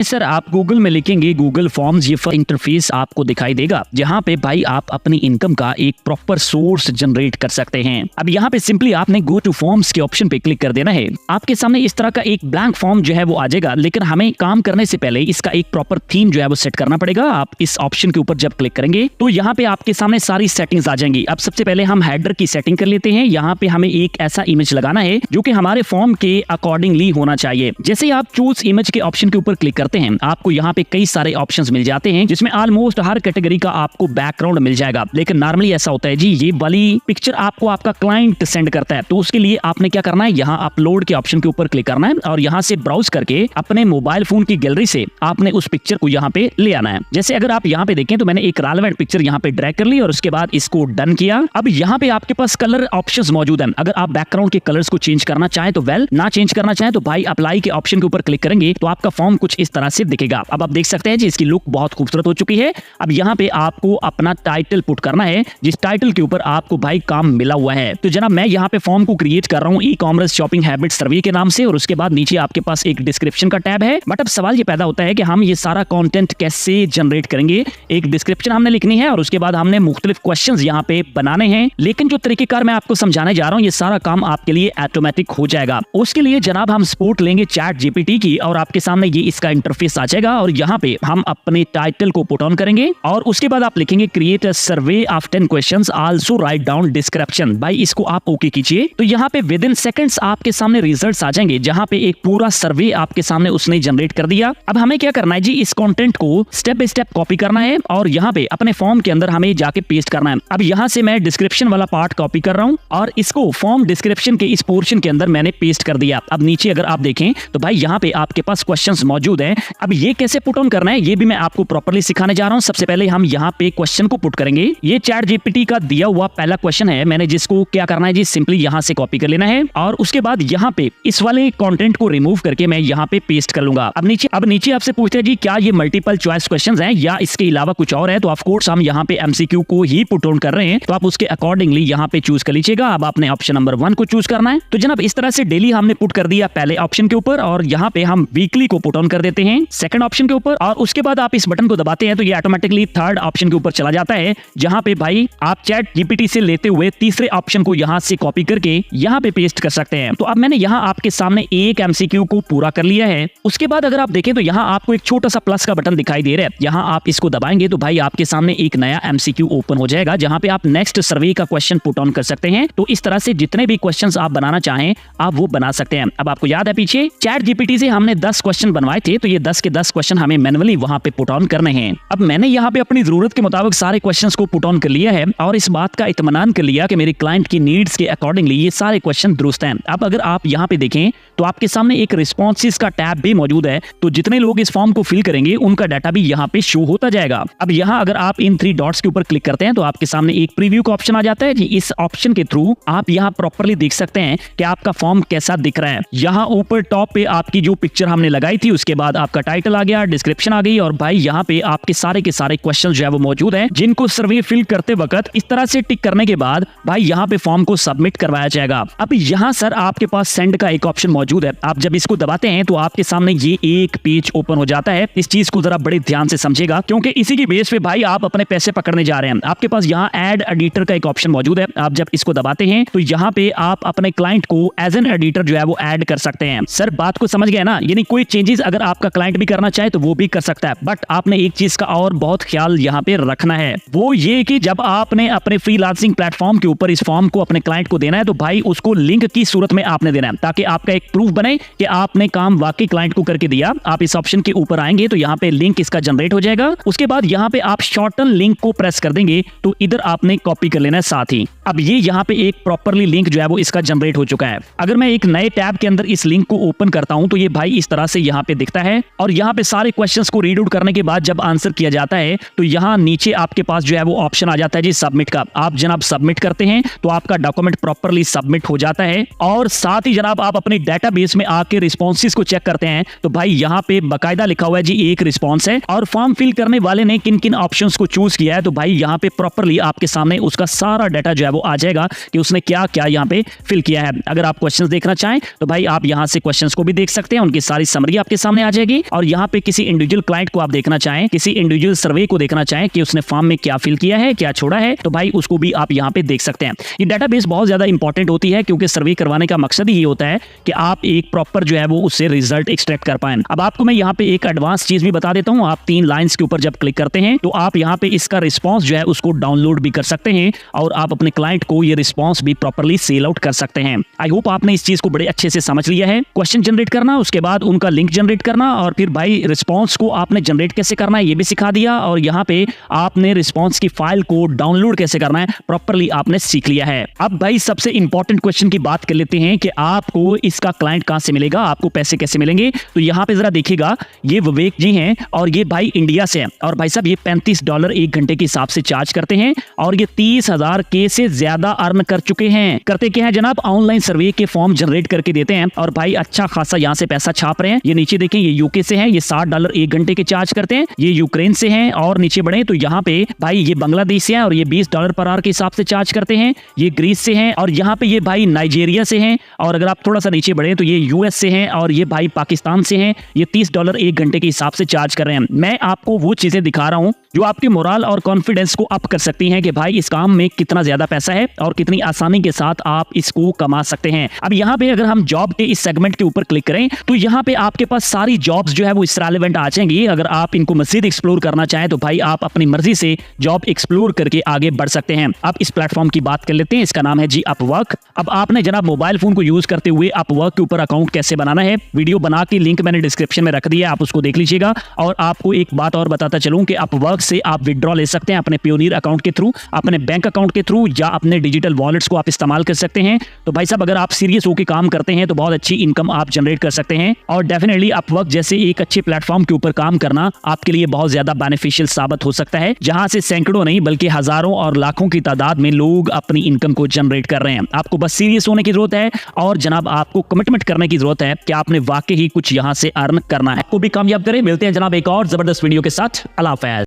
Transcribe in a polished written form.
Sir आप Google में लिखेंगे गूगल फॉर्म्स, ये इंटरफेस आपको दिखाई देगा जहां पे भाई आप अपनी इनकम का एक प्रॉपर सोर्स जनरेट कर सकते हैं। अब यहां पे सिंपली आपने गो टू फॉर्म्स के ऑप्शन पे क्लिक कर देना है। आपके सामने इस तरह का एक ब्लैंक फॉर्म जो है वो आ जाएगा, लेकिन हमें काम करने से पहले इसका एक प्रॉपर थीम जो है वो सेट करना पड़ेगा। आप इस ऑप्शन के ऊपर जब क्लिक करेंगे तो यहाँ पे आपके सामने सारी सेटिंग्स आ जाएंगी। अब सबसे पहले हम हेडर की सेटिंग कर लेते हैं। यहाँ पे हमें एक ऐसा इमेज लगाना है जो कि हमारे फॉर्म के अकॉर्डिंगली होना चाहिए। जैसे ही आप चूज इमेज के ऑप्शन के ऊपर क्लिक करते हैं आपको यहाँ पे कई सारे ऑप्शंस मिल जाते हैं, जिसमें ऑलमोस्ट हर कैटेगरी का आपको बैकग्राउंड मिल जाएगा। लेकिन नॉर्मली ऐसा होता है जी, ये वाली पिक्चर आपको आपका क्लाइंट सेंड करता है, तो उसके लिए आपने क्या करना है, यहाँ अपलोड के ऑप्शन के ऊपर क्लिक करना है और यहाँ से ब्राउज करके अपने मोबाइल फोन की गैलरी से आपने उस पिक्चर को यहाँ पे ले आना है। जैसे अगर आप यहाँ पे देखें तो मैंने एक रेलेवेंट पिक्चर यहाँ पे ड्रैग कर ली और उसके बाद इसको डन किया। अब यहाँ पे आपके पास कलर ऑप्शंस मौजूद हैं। अगर आप बैकग्राउंड के कलर्स को चेंज करना चाहें तो वेल, ना चेंज करना चाहें तो भाई अप्लाई के ऑप्शन के ऊपर क्लिक करेंगे तो आपका फॉर्म कुछ इस तरह से दिखेगा। अब आप देख सकते हैं जी, इसकी लुक बहुत खूबसूरत हो चुकी है। अब यहाँ पे आपको अपना टाइटल पुट करना है, जिस टाइटल के ऊपर आपको भाई काम मिला हुआ है। तो जनाब मैं यहाँ पे फॉर्म को क्रिएट कर रहा हूँ ई कॉमर्स शॉपिंग हैबिट सर्वे के नाम से, और उसके बाद नीचे आपके पास एक डिस्क्रिप्शन का टैब है। बट अब सवाल ये पैदा होता है कि हम ये सारा कंटेंट कैसे जनरेट करेंगे। एक डिस्क्रिप्शन हमने लिखनी है और उसके बाद हमने मुख्तलिफ क्वेश्चंस यहाँ पे बनाने हैं। लेकिन जो तरीकेकार मैं आपको समझाने जा रहा हूँ, ये सारा काम आपके लिए ऑटोमेटिक हो जाएगा। उसके लिए जनाब हम सपोर्ट लेंगे चैट जीपीटी की, और आपके सामने ये इसका इंटरफेस आ जाएगा और यहाँ पे हम अपने टाइटल को पुट ऑन करेंगे और उसके बाद आप लिखेंगे create a survey of 10 questions, also write down description. भाई इसको आप ओके कीजिए तो यहाँ पे विद इन सेकंड्स आपके सामने रिजल्ट्स आ जाएंगे, जहाँ पे एक पूरा सर्वे आपके सामने उसने जनरेट कर दिया। अब हमें क्या करना है जी, इस कंटेंट को स्टेप बाय स्टेप कॉपी करना है और यहाँ पे अपने फॉर्म के अंदर हमें जाके पेस्ट करना है। अब यहाँ से मैं डिस्क्रिप्शन वाला पार्ट कॉपी कर रहा हूँ और इसको फॉर्म डिस्क्रिप्शन के इस पोर्शन के अंदर मैंने पेस्ट कर दिया। अब नीचे अगर आप देखें तो भाई यहाँ पे आपके पास क्वेश्चंस मौजूद हैं। अब ये कैसे पुट ऑन करना है ये भी मैं आपको प्रॉपर्ली सिखाने जा रहा हूँ। सबसे पहले हम यहाँ पे क्वेश्चन को पुट करेंगे। ये चैट जीपीटी का दिया हुआ पहला क्वेश्चन है, मैंने जिसको क्या करना है जी, सिंपली यहाँ से कॉपी कर लेना है और उसके बाद यहाँ पे इस वाले कंटेंट को रिमूव करके मैं यहाँ पे पेस्ट कर लूंगा। अब नीचे आपसे पूछते हैं जी क्या ये मल्टीपल चॉइस क्वेश्चंस हैं या इसके अलावा कुछ और है, तो ऑफ कोर्स हम यहाँ पे एमसीक्यू को ही पुट ऑन कर रहे हैं, तो आप उसके अकॉर्डिंगली यहाँ पे चूज कर लीजिएगा। अब आपने ऑप्शन नंबर 1 को चूज करना है। तो जनाब इस तरह से डेली हमने पुट कर दिया पहले ऑप्शन के ऊपर और यहाँ पे हम वीकली को पुट ऑन कर देते हैं सेकंड ऑप्शन के ऊपर, और उसके बाद आप इस बटन को दबाते हैं तो ये ऑटोमेटिकली थर्ड ऑप्शन के ऊपर चला जाता है, जहां पे भाई आप चैट जीपीटी से लेते हुए तीसरे ऑप्शन को यहां से कॉपी करके यहां पे पेस्ट कर सकते हैं। तो अब मैंने यहां आपके सामने एक एमसीक्यू को पूरा कर लिया है। उसके बाद अगर आप देखें तो यहां आपको एक छोटा सा प्लस का बटन दिखाई दे रहा है, यहां आप इसको दबाएंगे तो भाई आपके सामने एक नया एमसीक्यू ओपन हो जाएगा, जहां पे आप नेक्स्ट सर्वे का क्वेश्चन पुट ऑन कर सकते हैं। तो इस तरह से जितने भी क्वेश्चंस आप बनाना चाहें आप वो बना सकते हैं। अब आपको याद है पीछे चैट जीपीटी से हमने 10 क्वेश्चन बनवाए थे, तो ये 10 के 10 क्वेश्चन हमें मैन्युअली वहां पे पुट ऑन करने हैं। अब मैंने यहाँ पे अपनी जरूरत के मुताबिक सारे क्वेश्चंस को पुट ऑन कर लिया है और इस बात का इत्मीनान कर लिया कि मेरे क्लाइंट की नीड्स के अकॉर्डिंगली ये सारे क्वेश्चन दुरुस्त हैं। अब अगर आप यहाँ पे देखें तो आपके सामने एक रिस्पॉन्सेस का टैब भी मौजूद है, तो जितने लोग इस फॉर्म को फिल करेंगे उनका डाटा भी यहाँ पे शो होता जाएगा। अब यहाँ अगर आप इन 3 डॉट्स के ऊपर क्लिक करते हैं तो आपके सामने एक प्रीव्यू का ऑप्शन आ जाता है। इस ऑप्शन के थ्रू आप यहाँ प्रॉपरली देख सकते हैं कि आपका फॉर्म कैसा दिख रहा है। यहाँ ऊपर टॉप पे आपकी जो पिक्चर हमने लगाई थी उसके बाद आपका टाइटल आ गया, डिस्क्रिप्शन आ गई और भाई यहाँ पे आपके सारे के सारे क्वेश्चन जो है वो मौजूद हैं, जिनको सर्वे फिल करते वक्त इस तरह से टिक करने के बाद भाई यहाँ पे फॉर्म को सबमिट करवाया जाएगा। अब यहाँ सर आपके पास सेंड का एक ऑप्शन मौजूद है, आप जब इसको दबाते हैं तो आपके सामने ये एक पेज ओपन हो जाता है। इस चीज को जरा बड़े ध्यान से समझेगा क्योंकि इसी की बेस पे भाई आप अपने पैसे पकड़ने जा रहे हैं। आपके पास यहाँ एड एडिटर का एक ऑप्शन मौजूद है, आप जब इसको दबाते हैं तो यहाँ पे आप अपने क्लाइंट को एज एन एडिटर जो है वो ऐड कर सकते हैं। सर बात को समझ गए ना, यानी कोई चेंजेस अगर आपका क्लाइंट भी करना चाहे तो वो भी कर सकता है, बट आपने एक चीज का और बहुत ख्याल यहाँ पे रखना है, वो ये कि जब आपने अपने फ्रीलांसिंग प्लेटफॉर्म के ऊपर इस फॉर्म को अपने क्लाइंट को देना है तो भाई उसको लिंक की सूरत में आपने देना है, ताकि आपका एक प्रूफ बने कि आपने काम वाकई क्लाइंट को करके दिया। आप इस ऑप्शन के ऊपर आएंगे तो यहाँ पे लिंक इसका जनरेट हो जाएगा। उसके बाद यहाँ पे आप शॉर्टन लिंक को प्रेस कर देंगे तो इधर आपने कॉपी कर लेना है साथ ही। अब ये यहाँ पे एक प्रॉपरली लिंक जो है वो इसका जनरेट हो चुका है। अगर मैं एक नए टैब के अंदर इस लिंक को ओपन करता हूं तो ये भाई इस तरह से यहाँ पे दिखता है और यहाँ पे सारे क्वेश्चंस को रीड आउट करने के बाद जब आंसर किया जाता है तो यहाँ नीचे आपके पास जो है वो ऑप्शन आ जाता है जी सबमिट का। आप जनाब सबमिट करते हैं तो आपका डॉक्यूमेंट प्रॉपरली सबमिट हो जाता है और साथ ही जनाब आप अपनी डेटाबेस में आके रिस्पॉन्सेज को चेक करते हैं तो भाई यहाँ पे बकायदा लिखा हुआ है जी एक रिस्पॉन्स है, और फॉर्म फिल करने वाले ने किन किन ऑप्शंस को चूज किया है तो भाई यहाँ पे प्रॉपरली आपके सामने उसका सारा डाटा जो है वो आ जाएगा कि उसने क्या क्या यहाँ पे फिल किया है। अगर आप क्वेश्चंस देखना चाहें तो भाई आप यहाँ से क्वेश्चंस को भी देख सकते हैं, उनकी सारी समरी आपके सामने आ जाएगी। और यहाँ पे किसी इंडिविजुअल क्लाइंट को आप देखना चाहें, किसी इंडिविजुअल सर्वे को देखना चाहें कि उसने फॉर्म में क्या फिल किया है, क्या छोड़ा है, तो भाई उसको भी आप यहाँ पे देख सकते हैं। ये डाटाबेस बहुत ज्यादा इंपॉर्टेंट होती है क्योंकि सर्वे करवाने का मकसद ही ये होता है कि आप एक प्रॉपर जो है वो उससे रिजल्ट एक्सट्रैक्ट कर पाए। अब आपको मैं यहाँ पे एक एडवांस चीज भी बता देता हूँ। आप 3 लाइंस के ऊपर जब क्लिक करते हैं तो आप यहाँ पे इसका रिस्पॉन्स जो है उसको डाउनलोड भी कर सकते हैं और आप अपने क्लाइंट को ये रिस्पॉन्स भी प्रॉपर्ली सेल आउट कर सकते हैं। आई होप आपने इस चीज को बड़े अच्छे से समझ लिया है। क्वेश्चन जनरेट करना, उसके बाद उनका लिंक जनरेट करना, और फिर भाई रिस्पॉन्स को आपने जनरेट कैसे करना है ये भी सिखा दिया, और यहाँ पे आपने रिस्पॉन्स की फाइल को डाउनलोड कैसे करना है प्रॉपर्ली आपने सीख लिया है। अब भाई सबसे इंपॉर्टेंट क्वेश्चन की बात कर लेते हैं कि आपको इसका क्लाइंट कहां से मिलेगा, आपको पैसे कैसे मिलेंगे। तो यहाँ पे जरा देखिएगा, ये विवेक जी हैं और ये भाई इंडिया से हैं, और भाई साहब ये $35 1 घंटे के हिसाब से चार्ज करते हैं, और ये 30,000 के से ज्यादा अर्न कर चुके हैं। करते क्या है जनाब, ऑनलाइन सर्वे के फॉर्म जनरेट करके देते हैं और भाई अच्छा खासा यहाँ से पैसा छाप रहे हैं। ये नीचे देखें, ये यूके से हैं, ये $60 1 घंटे के चार्ज करते हैं। ये यूक्रेन से हैं, और नीचे बढ़े तो यहाँ पे भाई ये बांग्लादेश से हैं और ये $20 पर आवर के हिसाब से चार्ज करते हैं। ये ग्रीस से हैं, और यहाँ पे ये भाई नाइजीरिया से हैं, और अगर आप थोड़ा सा नीचे बढ़े तो ये यूएस से हैं, और ये भाई पाकिस्तान से हैं। ये $30 1 घंटे के हिसाब से चार्ज कर रहे हैं। मैं आपको वो चीजें दिखा रहा हूँ जो आपके मोरल और कॉन्फिडेंस को अप कर सकती हैं कि भाई इस काम में कितना ज्यादा पैसा है और कितनी आसानी के साथ आप इसको कमा सकते हैं। अब यहाँ पे अगर हम जॉब के इस सेगमेंट के ऊपर क्लिक करें तो यहाँ पे आपके पास सारी जॉब्स जो है वो इस रेलेवेंट आ जाएंगी। अगर आप इनको मजीद एक्सप्लोर करना चाहें तो भाई आप अपनी मर्जी से जॉब एक्सप्लोर करके आगे बढ़ सकते हैं। अब इस प्लेटफॉर्म की बात कर लेते हैं, इसका नाम है जी अपवर्क। अब आपने जनाब मोबाइल फोन को यूज करते हुए अपवर्क के ऊपर अकाउंट कैसे बनाना है, वीडियो बना के लिंक मैंने डिस्क्रिप्शन में रख दिया, आप उसको देख लीजिएगा। और आपको एक बात और बताता चलूं कि अपवर्क से आप विड्रॉ ले सकते हैं अपने पियोनियर अकाउंट के थ्रू, अपने बैंक अकाउंट के थ्रू, या अपने डिजिटल वॉलेट्स को आप इस्तेमाल कर सकते हैं। तो भाई साहब अगर आप सीरियस होकर काम करते हैं तो बहुत अच्छी इनकम आप जनरेट कर सकते हैं, और डेफिनेटली अपवर्क जैसे एक अच्छे प्लेटफॉर्म के ऊपर काम करना आपके लिए बहुत ज्यादा बेनिफिशियल साबित हो सकता है, जहां से सैकड़ों नहीं बल्कि हजारों और लाखों की तादाद में लोग अपनी इनकम को जनरेट कर रहे हैं। आपको बस सीरियस होने की जरूरत है और जनाब आपको कमिटमेंट करने की जरूरत है कि आपने वाकई ही कुछ यहां से अर्न करना है। आपको भी कामयाब करें। मिलते हैं जनाब एक और जबरदस्त वीडियो के साथ। अल्लाह हाफ़िज़।